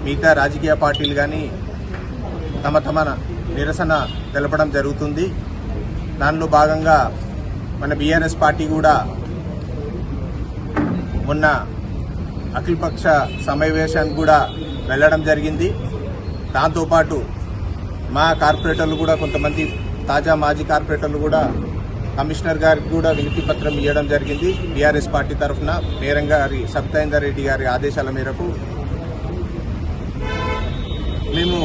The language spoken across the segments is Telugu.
మిగతా రాజకీయ పార్టీలు కానీ తమ నిరసన తెలపడం జరుగుతుంది. దానిలో భాగంగా మన బీఆర్ఎస్ పార్టీ కూడా మొన్న అఖిలపక్ష సమావేశానికి కూడా వెళ్ళడం జరిగింది. దాంతోపాటు మా కార్పొరేటర్లు కూడా కొంతమంది తాజా మాజీ కార్పొరేటర్లు కూడా కమిషనర్ గారికి కూడా వినతి పత్రం ఇవ్వడం జరిగింది. బీఆర్ఎస్ పార్టీ తరఫున మేరం గారి సబితా రెడ్డి గారి ఆదేశాల మేరకు మేము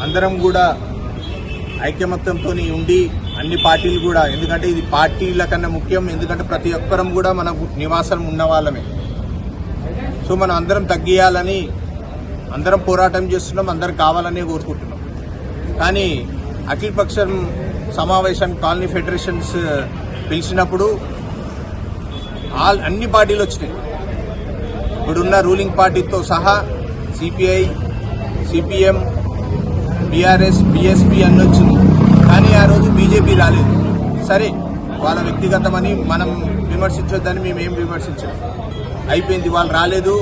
అందరం కూడా ఐకమత్యంతో ఉండి అన్ని పార్టీలు కూడా, ఎందుకంటే ఇది పార్టీల కన్నా ముఖ్యం, ఎందుకంటే ప్రతి ఒక్కరం కూడా మన నివాసం ఉన్న వాళ్ళమే. సో మనం అందరం తగ్గియాలని అందరం పోరాటం చేస్తున్నాం, అందరం కావాలనే కోరుకుంటున్నాం. కానీ అఖిలపక్షం సమావేశాన్ని కాలనీ ఫెడరేషన్స్ పిలిచినప్పుడు అన్ని పార్టీలు వచ్చినాయి. ఇప్పుడున్న రూలింగ్ పార్టీతో సహా సిపిఐ, సిపిఎం, బీఆర్ఎస్, బీఎస్పీ అన్ని వచ్చింది. కానీ ఆ రోజు బీజేపీ రాలేదు. సరే, వాళ్ళ వ్యక్తిగతమని మనం విమర్శించొద్దని మేమేం విమర్శించాం, అయిపోయింది. వాళ్ళు రాలేదు,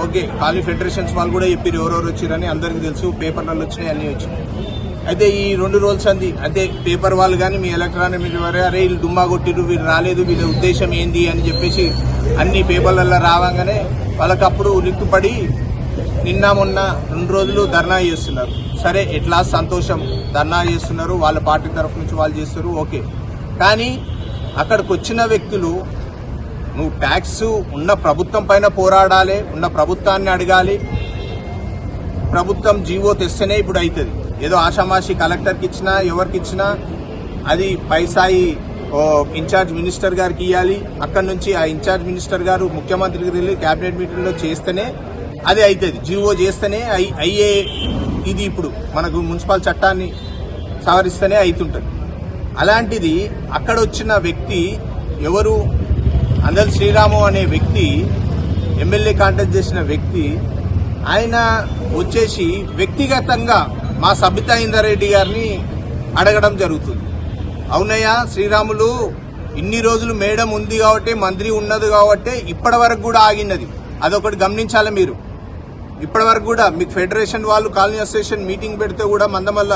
ఓకే. కాలనీ ఫెడరేషన్స్ వాళ్ళు కూడా చెప్పారు ఎవరెవరు వచ్చారని, అందరికీ తెలుసు, పేపర్లలో వచ్చినాయి, అన్నీ వచ్చినాయి. అయితే ఈ 2 రోజులు అంది అంటే పేపర్ వాళ్ళు కానీ మీ ఎలక్ట్రానిక్ మీడియా అరే వీళ్ళు డుమ్మా కొట్టిరు, వీళ్ళు రాలేదు, వీళ్ళ ఉద్దేశం ఏంది అని చెప్పేసి అన్ని పేపర్లలో రావంగానే వాళ్ళకప్పుడు ఉలిక్కుపడి నిన్న మొన్న 2 రోజులు ధర్నా చేస్తున్నారు. సరే, ఎట్లా సంతోషం, ధర్నా చేస్తున్నారు, వాళ్ళ పార్టీ తరఫు నుంచి వాళ్ళు చేస్తారు, ఓకే. కానీ అక్కడికి వచ్చిన వ్యక్తులు నువ్వు ట్యాక్స్ ఉన్న ప్రభుత్వం పైన పోరాడాలి, ఉన్న ప్రభుత్వాన్ని అడగాలి. ప్రభుత్వం జీవో తెస్తేనే ఇప్పుడు అవుతుంది. ఏదో ఆషామాషి కలెక్టర్కి ఇచ్చినా ఎవరికి ఇచ్చినా అది పైసాయి ఇన్ఛార్జ్ మినిస్టర్ గారికి ఇవ్వాలి. అక్కడి నుంచి ఆ ఇన్ఛార్జ్ మినిస్టర్ గారు ముఖ్యమంత్రికి వెళ్ళి క్యాబినెట్ మీటింగ్లో చేస్తేనే అది అవుతుంది. జీవో చేస్తేనే అయ్యే ఇది ఇప్పుడు మనకు మున్సిపల్ చట్టాన్ని సవరిస్తేనే అవుతుంటుంది. అలాంటిది అక్కడ వచ్చిన వ్యక్తి ఎవరు, అందల్ శ్రీరాము అనే వ్యక్తి, ఎమ్మెల్యే కాంటెస్ట్ చేసిన వ్యక్తి, ఆయన వచ్చేసి వ్యక్తిగతంగా మా సబితా రెడ్డి గారిని అడగడం జరుగుతుంది. అవునయ్యా శ్రీరాములు, ఇన్ని రోజులు మేడం ఉంది కాబట్టి, మంత్రి ఉన్నది కాబట్టి ఇప్పటి వరకు కూడా ఆగినది. అదొకటి గమనించాలి మీరు. ఇప్పటి వరకు కూడా మీకు ఫెడరేషన్ వాళ్ళు కాలనీ అసోసియేషన్ మీటింగ్ పెడితే కూడా మందమల్ల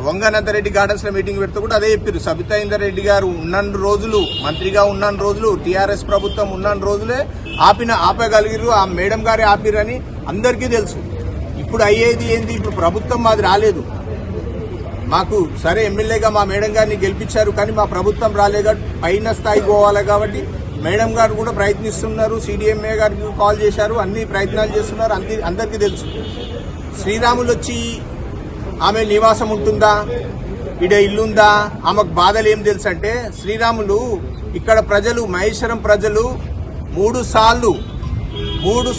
వంగనందరెడ్డి గార్డెన్స్ లో మీటింగ్ పెడితే కూడా అదే చెప్పారు. సబితా రెడ్డి గారు ఉన్న రోజులు, మంత్రిగా ఉన్న రోజులు, టీఆర్ఎస్ ప్రభుత్వం ఉన్న రోజులే ఆపగలిగిరు, ఆ మేడం గారే ఆపిరని అందరికీ తెలుసు. ఇప్పుడు అయ్యేది ఏంది, ఇప్పుడు ప్రభుత్వం మాది రాలేదు. మాకు సరే ఎమ్మెల్యేగా మా మేడం గారిని గెలిపించారు, కానీ మా ప్రభుత్వం రాలేగా పైన స్థాయికి పోవాలి కాబట్టి మేడం గారు కూడా ప్రయత్నిస్తున్నారు. సిడిఎంఏ గారికి కాల్ చేశారు, అన్ని ప్రయత్నాలు చేస్తున్నారు, అందరికీ తెలుసు. శ్రీరాములు వచ్చి ఆమె నివాసం ఉంటుందా, ఈడ ఇల్లుందా, ఆమెకు బాధలు ఏం తెలుసు అంటే, శ్రీరాములు ఇక్కడ ప్రజలు, మహేశ్వరం ప్రజలు 3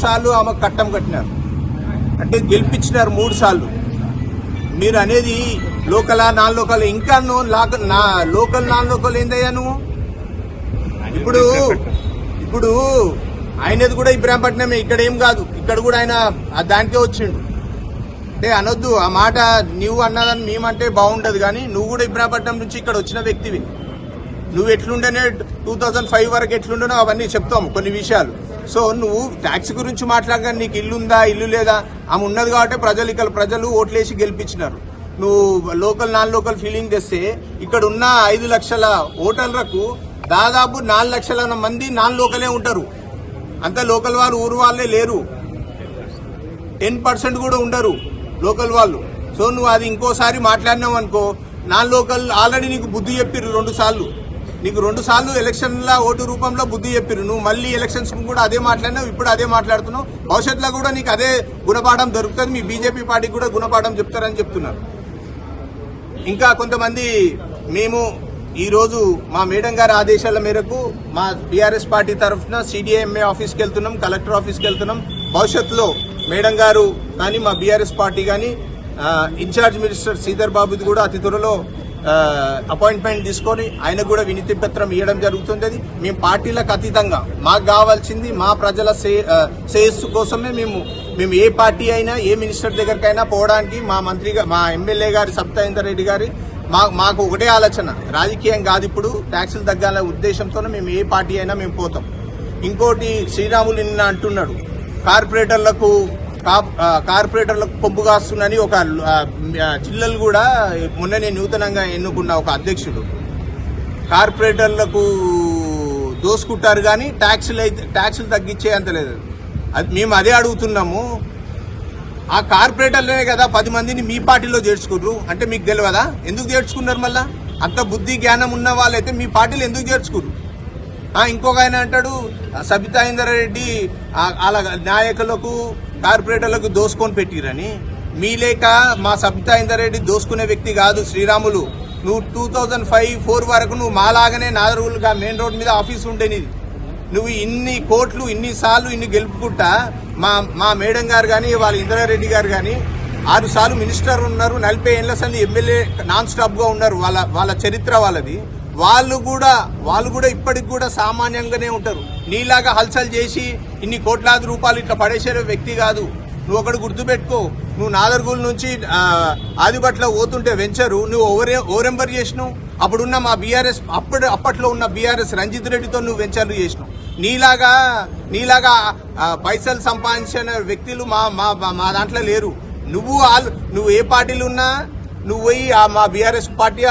సార్లు ఆమెకు కట్టం కట్టినారు, అంటే గెలిపించినారు 3 సార్లు. మీరు అనేది లోకలా నాన్ లోకల్, ఇంకా లోకల్ నాన్ లోకల్ ఏందయ్యా నువ్వు? ఇప్పుడు ఆయనది కూడా ఇబ్రాహీంపట్నమే, ఇక్కడ ఏం కాదు, ఇక్కడ కూడా ఆయన దానికే వచ్చిండు. అంటే అనొద్దు ఆ మాట, నువ్వు అన్నదని మేమంటే బాగుండదు, కానీ నువ్వు కూడా ఇబ్రాహీంపట్నం నుంచి ఇక్కడ వచ్చిన వ్యక్తివి. నువ్వు ఎట్లుండేనే 2005 వరకు ఎట్లుండనో అవన్నీ చెప్తాము కొన్ని విషయాలు. సో నువ్వు ట్యాక్స్ గురించి మాట్లాడగా నీకు ఇల్లుందా, ఇల్లు లేదా, ఆమె ఉన్నది కాబట్టి ప్రజలు ఓట్లేసి గెలిపించినారు. నువ్వు లోకల్ నాన్ లోకల్ ఫీలింగ్ తెస్తే ఇక్కడ ఉన్న 5 లక్షల ఓటర్లకు దాదాపు 4 లక్షల మంది నాన్ లోకలే ఉంటారు. అంతా లోకల్ వాళ్ళు, ఊరు వాళ్ళే లేరు. 10% కూడా ఉండరు లోకల్ వాళ్ళు. సో నువ్వు అది ఇంకోసారి మాట్లాడినావు అనుకో, నాన్ లోకల్ ఆల్రెడీ నీకు బుద్ధి చెప్పిర్రు 2 సార్లు. నీకు 2 సార్లు ఎలక్షన్ల ఓటు రూపంలో బుద్ధి చెప్పిర్రు. నువ్వు మళ్ళీ ఎలక్షన్స్ కూడా అదే మాట్లాడినావు, ఇప్పుడు అదే మాట్లాడుతున్నావు. భవిష్యత్తులో కూడా నీకు అదే గుణపాఠం దొరుకుతుంది. మీ బీజేపీ పార్టీకి కూడా గుణపాఠం చెప్తారని చెప్తున్నారు. ఇంకా కొంతమంది మేము ఈరోజు మా మేడం గారి ఆదేశాల మేరకు మా బీఆర్ఎస్ పార్టీ తరఫున సిడిఎంఏ ఆఫీస్కి వెళ్తున్నాం, కలెక్టర్ ఆఫీస్కి వెళ్తున్నాం. భవిష్యత్తులో మేడం గారు కానీ మా బీఆర్ఎస్ పార్టీ కానీ ఇన్ఛార్జ్ మినిస్టర్ శ్రీధర్ బాబుది కూడా అతి త్వరలో అపాయింట్మెంట్ తీసుకొని ఆయనకు కూడా వినతి పత్రం ఇవ్వడం జరుగుతుంది. అది మేము పార్టీలకు అతీతంగా మాకు కావాల్సింది మా ప్రజల శ్రేయస్సు కోసమే మేము ఏ పార్టీ అయినా, ఏ మినిస్టర్ దగ్గరకైనా పోవడానికి మా మంత్రిగా, మా ఎమ్మెల్యే గారి సబితా రెడ్డి గారి మాకు ఒకటే ఆలోచన, రాజకీయం కాదు, ఇప్పుడు ట్యాక్సులు తగ్గాలనే ఉద్దేశంతోనే మేము ఏ పార్టీ అయినా మేము పోతాం. ఇంకోటి శ్రీరాములు నిన్న అంటున్నాడు కార్పొరేటర్లకు కొమ్ము కాస్తుందని. ఒక జిల్లాలు కూడా మొన్ననే నూతనంగా ఎన్నుకున్న ఒక అధ్యక్షుడు కార్పొరేటర్లకు దోసుకుంటారు కానీ ట్యాక్సులు తగ్గించే అంత లేదు. మేము అదే అడుగుతున్నాము. ఆ కార్పొరేటర్లనే కదా 10 మందిని మీ పార్టీలో చేర్చుకున్నారు అంటే మీకు తెలియదా? ఎందుకు చేర్చుకున్నారు? మళ్ళా అంత బుద్ధి జ్ఞానం ఉన్న వాళ్ళైతే మీ పార్టీలో ఎందుకు చేర్చుకున్నారు? ఇంకొక ఆయన అంటాడు సబితా ఇంద్రారెడ్డి అలా నాయకులకు కార్పొరేటర్లకు దోసుకొని పెట్టిరని. మీ లేక మా సబితా ఇంద్రారెడ్డి దోసుకునే వ్యక్తి కాదు శ్రీరాములు. నువ్వు 2005-4 వరకు నువ్వు మాలాగానే నాదరుగులుగా మెయిన్ రోడ్ మీద ఆఫీస్ ఉండే నీది. నువ్వు ఇన్ని కోట్లు ఇన్నిసార్లు ఇన్ని గెలుపుకుంటా మా మేడం గారు కానీ వాళ్ళ ఇంద్రారెడ్డి గారు కానీ 6 సార్లు మినిస్టర్ ఉన్నారు, 40 ఏళ్ల సంది ఎమ్మెల్యే నాన్ స్టాప్ గా ఉన్నారు. వాళ్ళ చరిత్ర వాళ్ళది. వాళ్ళు కూడా ఇప్పటికి కూడా సామాన్యంగానే ఉంటారు. నీలాగా హల్చల్ చేసి ఇన్ని కోట్లాది రూపాయలు ఇట్లా పడేసే వ్యక్తి కాదు. నువ్వు ఒకటి గుర్తుపెట్టుకో, నువ్వు నాదర్గూల్ నుంచి ఆదిబట్ల పోతుంటే వెంచరు నువ్వు ఓవరెంబర్ చేసినావు. అప్పుడున్న మా బీఆర్ఎస్ అప్పట్లో ఉన్న బీఆర్ఎస్ రంజిత్ రెడ్డితో నువ్వు వెంచర్లు చేసినావు. నీలాగా పైసలు సంపాదించిన వ్యక్తులు మా దాంట్లో లేరు. నువ్వు ఏ పార్టీలు ఉన్నా నువ్వు పోయి మా బీఆర్ఎస్ పార్టీ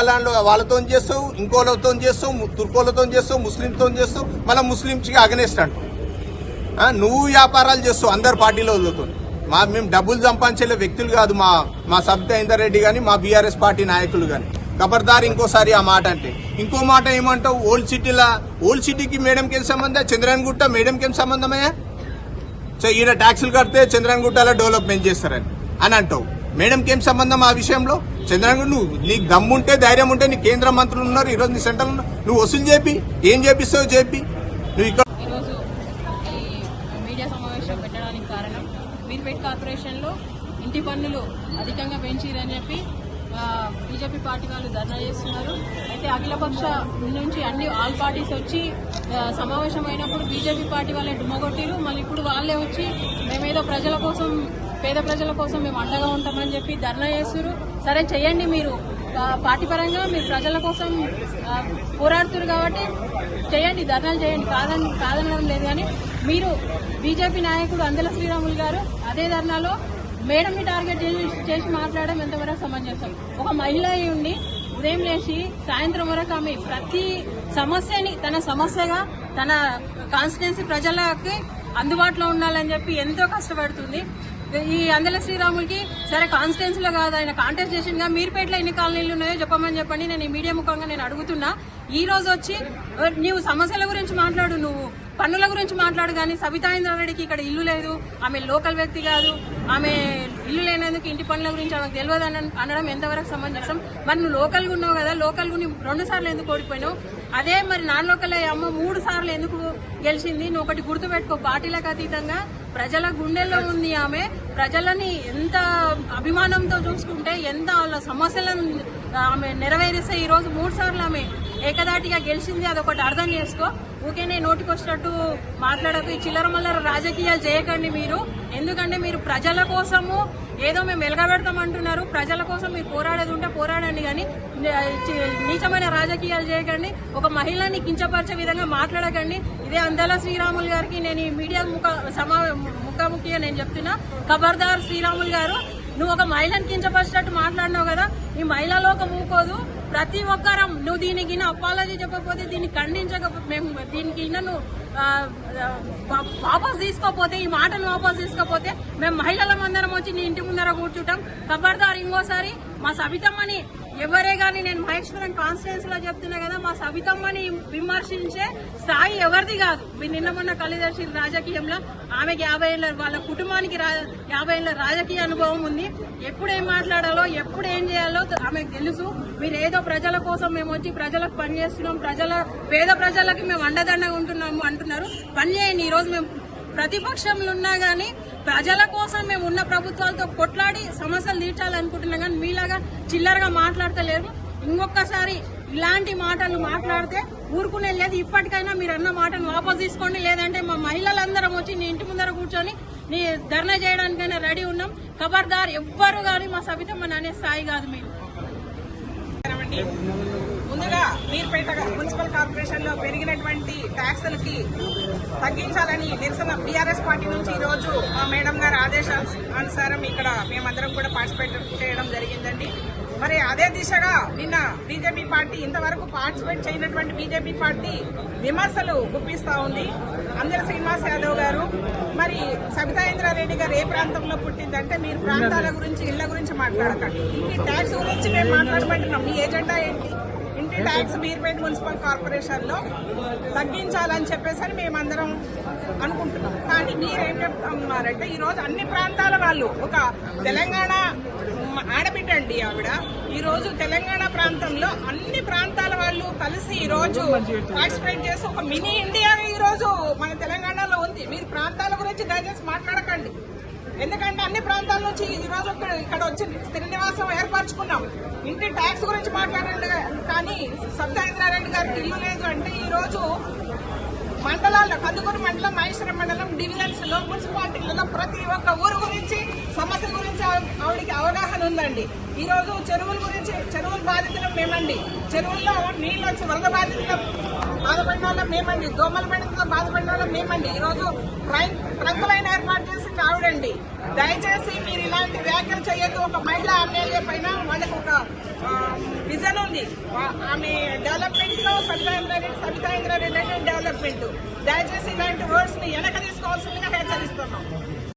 వాళ్ళతో చేస్తావు, ఇంకోళ్ళతో చేస్తావు, తుర్కోలతో చేస్తావు, ముస్లింతో చేస్తావు, మళ్ళీ ముస్లింస్కి అగనేస్ట్ అంటావు. నువ్వు వ్యాపారాలు చేస్తావు అందరు పార్టీలో వదులుతో. మేము డబ్బులు సంపాదించే వ్యక్తులు కాదు మా సబితా ఇంద్రారెడ్డి కానీ మా బీఆర్ఎస్ పార్టీ నాయకులు కానీ. ఖబర్దార్ ఇంకోసారి ఆ మాట అంటే. ఇంకో మాట ఏమంటావు, ఓల్డ్ సిటీకి మేడంకి ఏం సంబంధం? చంద్రాయణగుట్ట మేడంకి ఏం సంబంధమయ్యా? ఈయన ట్యాక్సులు కడితే చంద్రాయణగుట్టలో డెవలప్మెంట్ చేస్తారని అంటావు. మేడంకి ఏం సంబంధం ఆ విషయంలో? చంద్రాయణగుట్ట నీకు దమ్ముంటే ధైర్యం ఉంటే నీ కేంద్ర మంత్రులు ఉన్నారు, ఈరోజు నీ సెంటర్ ఉన్నారు, నువ్వు వసూలు చేపి ఏం చేపిస్తావు చెప్పి. నువ్వు ఇక్కడ ఈరోజు ఈ మీడియా సమావేశం పెట్టడానికి కారణం మీర్పేట్ కార్పొరేషన్లో ఇంటి పన్నులు అధికంగా పెంచిరని చెప్పి బీజేపీ పార్టీ వాళ్ళు ధర్నా చేస్తున్నారు. అయితే అఖిలపక్ష నుంచి ఆల్ పార్టీస్ వచ్చి సమావేశం అయినప్పుడు బీజేపీ పార్టీ వాళ్ళే డుమ్మగొట్టిరు. మళ్ళీ ఇప్పుడు వాళ్ళే వచ్చి మేమేదో ప్రజల కోసం, పేద ప్రజల కోసం మేము అండగా ఉంటామని చెప్పి ధర్నా చేస్తున్నారు. సరే చేయండి, మీరు పార్టీ పరంగా మీరు ప్రజల కోసం పోరాడుతున్నారు కాబట్టి చేయండి, ధర్నాలు చేయండి, కాదనడం లేదు. కానీ మీరు బీజేపీ నాయకుడు అందెల శ్రీరాములు గారు అదే ధర్నాలో మేడంని టార్గెట్ చేసి మాట్లాడడం ఎంతవరకు సమంజసం? ఒక మహిళ అయి ఉండి ఉదయం లేచి సాయంత్రం వరకు ఆమె ప్రతి సమస్యని తన సమస్యగా తన కాన్స్టిట్యున్సీ ప్రజలకి అందుబాటులో ఉండాలని చెప్పి ఎంతో కష్టపడుతుంది. ఈ అందెల శ్రీరాములకి సరే కాన్స్టిట్యున్సీలో కాదు, ఆయన కాంటెస్ట్ చేసిందిగా మీర్పేటలో ఎన్ని కాలనీలు ఉన్నాయో చెప్పమని నేను ఈ మీడియా ముఖంగా నేను అడుగుతున్నా. ఈ రోజు వచ్చి నువ్వు సమస్యల గురించి మాట్లాడు, నువ్వు పన్నుల గురించి మాట్లాడు, కానీ సబితా ఇంద్రారెడ్డికి ఇక్కడ ఇల్లు లేదు, ఆమె లోకల్ వ్యక్తి కాదు, ఆమె ఇల్లు లేనందుకు ఇంటి పనుల గురించి ఆమెకు తెలియదు అనడం ఎంతవరకు సమంజసం? మరి నువ్వు లోకల్గా ఉన్నావు కదా, లోకల్గా 2 సార్లు ఎందుకు ఓడిపోయినావు? అదే మరి నాన్ లోకల్ అమ్మ 3 సార్లు ఎందుకు గెలిచింది? నువ్వు ఒకటి గుర్తుపెట్టుకో, పార్టీలకు అతీతంగా ప్రజల గుండెల్లో ఉంది ఆమె. ప్రజలని ఎంత అభిమానంతో చూసుకుంటే, ఎంత వాళ్ళ సమస్యలను ఆమె నెరవేరిస్తే ఈ రోజు 3 సార్లు ఆమె ఏకదాటిగా గెలిచింది. అదొకటి అర్థం చేసుకో. ఊకేనే నోటికొచ్చినట్టు మాట్లాడకు, ఈ చిల్లర మల్లర రాజకీయాలు చేయకండి మీరు. ఎందుకంటే మీరు ప్రజల కోసము ఏదో మేము వెలగబెడతామంటున్నారు. ప్రజల కోసం మీరు పోరాడేది ఉంటే పోరాడండి, కానీ నీచమైన రాజకీయాలు చేయకండి. ఒక మహిళని కించపరిచే విధంగా మాట్లాడకండి. ఇదే అందెల శ్రీరాములు గారికి నేను ఈ మీడియా ముఖాముఖిగా నేను చెప్తున్నా. ఖబర్దార్ శ్రీరాములు గారు, నువ్వు ఒక మహిళను కించపరిచినట్టు మాట్లాడినావు కదా, ఈ మహిళలో ఒక ఊకోదు. ప్రతి ఒక్కరం నువ్వు దీనికి అపాలజీ చెప్పకపోతే, దీన్ని ఖండించకపోతే, మేము దీనికి నువ్వు వాపస్ తీసుకోపోతే, ఈ మాటను వాపస్ తీసుకోపోతే మేము మహిళలం అందరం వచ్చి నీ ఇంటి ముందర కూర్చుంటాం. ఖబర్దార్ ఇంకోసారి మా సబితమ్మని ఎవరే గాని, నేను మహేశ్వరం కాన్స్టిట్యున్సీలో చెప్తున్నా కదా, మా సబితమ్మని విమర్శించే స్థాయి ఎవరిది కాదు. మీరు నిన్న మొన్న కలిదర్శి రాజకీయంలో ఆమెకి 50 ఏళ్ళ, వాళ్ళ కుటుంబానికి 50 ఏళ్ళ రాజకీయ అనుభవం ఉంది. ఎప్పుడు ఏం మాట్లాడాలో, ఎప్పుడు ఏం చేయాలో ఆమెకు తెలుసు. మీరు ఏదో ప్రజల కోసం మేము వచ్చి ప్రజలకు పనిచేస్తున్నాం, పేద ప్రజలకి మేము అండదండగా ఉంటున్నాము అంటున్నారు. పని చేయండి. ఈ రోజు మేము ప్రతిపక్షంలో ఉన్నా గానీ ప్రజల కోసం మేము ఉన్న ప్రభుత్వాలతో కొట్లాడి సమస్యలు తీర్చాలనుకుంటున్నాం, కానీ మీలాగా చిల్లరగా మాట్లాడతలేరు. ఇంకొకసారి ఇలాంటి మాటలు మాట్లాడితే ఊరుకునే లేదు. ఇప్పటికైనా మీరు అన్న మాటను వాపస్ తీసుకోండి, లేదంటే మా మహిళలందరం వచ్చి నీ ఇంటి ముందర కూర్చొని నీ ధర్నా చేయడానికైనా రెడీ ఉన్నాం. ఖబర్దార్ ఎవ్వరు కానీ మా సబితమ్మని అనే స్థాయి కాదు మీరు. అండి. ముందుగా మీర్పేట మున్సిపల్ కార్పొరేషన్ లో పెరిగినటువంటి ట్యాక్సులకి తగ్గించాలని నిరసన బీఆర్ఎస్ పార్టీ నుంచి ఈ రోజు మా మేడం గారి ఆదేశాల అనుసారం ఇక్కడ మేమందరం కూడా పార్టిసిపేట్ చేయడం జరిగిందండి. మరి అదే దిశగా నిన్న బీజేపీ పార్టీ ఇంతవరకు పార్టిసిపేట్ చేయనటువంటి బీజేపీ పార్టీ విమర్శలు గుప్పిస్తా ఉంది. అందరి శ్రీనివాస్ యాదవ్ గారు, మరి సబితా ఇంద్రారెడ్డి గారు ఏ ప్రాంతంలో పుట్టిందంటే మీరు ప్రాంతాల గురించి ఇళ్ల గురించి మాట్లాడకండి. ఇంటి ట్యాక్స్ గురించి మేము మాట్లాడమంటున్నాం. మీ ఎజెండా ఏంటి? ఇంటి ట్యాక్స్ మీర్పేట మున్సిపల్ కార్పొరేషన్ లో తగ్గించాలని చెప్పేసి మేమందరం అనుకుంటున్నాం. కానీ మీరేం చెప్తున్నారంటే ఈ రోజు అన్ని ప్రాంతాల వాళ్ళు, ఒక తెలంగాణ ఆడబిడ్డ అండి ఆవిడ, ఈ రోజు తెలంగాణ ప్రాంతంలో అన్ని ప్రాంతాల వాళ్ళు కలిసి ఈ రోజు పార్టిసిపేట్ చేసి ఒక మినీ ఇండియా ఈ రోజు మన తెలంగాణలో ఉంది. మీరు ప్రాంతాల గురించి దయచేసి మాట్లాడకండి. ఎందుకంటే అన్ని ప్రాంతాల నుంచి ఈ రోజు ఇక్కడ వచ్చి స్థిర నివాసం ఏర్పరచుకున్నాం. ఇంటి ట్యాక్స్ గురించి మాట్లాడండి. కానీ సబితా ఇంద్రారెడ్డి గారికి ఇల్లు లేదు అంటే ఈ రోజు మండలాల్లో కందుకూరు మండలం, మహేశ్వరం మండలం డివిజన్స్ లో మున్సిపాలిటీలలో ప్రతి ఒక్క ఊరు గురించి సమస్య గురించి ఆవిడకి అవగాహన ఉందండి. ఈ రోజు చెరువుల గురించి, చెరువుల బాధితులు మేమండి, చెరువుల్లో నీళ్ళు వచ్చి వరద బాధితులు బాధపడిన వాళ్ళం మేమండి, దోమల పడితో బాధపడిన వాళ్ళం మేమండి. ఈ రోజు ట్రంకులైన ఏర్పాటు చేసింది ఆవిడండి. దయచేసి మీరు ఇలాంటి వ్యాఖ్యలు చేయొద్దు. ఒక మహిళా ఎమ్మెల్యే పైన వాళ్ళకి ఒక విజన్ ఉంది. ఆమె డెవలప్మెంట్ లో సబితా ఇంద్రారెడ్డి అంటే డెవలప్మెంట్. దయచేసి ఇలాంటి వర్డ్స్ ని వెనక తీసుకోవాల్సిందిగా హెచ్చరిస్తున్నాం.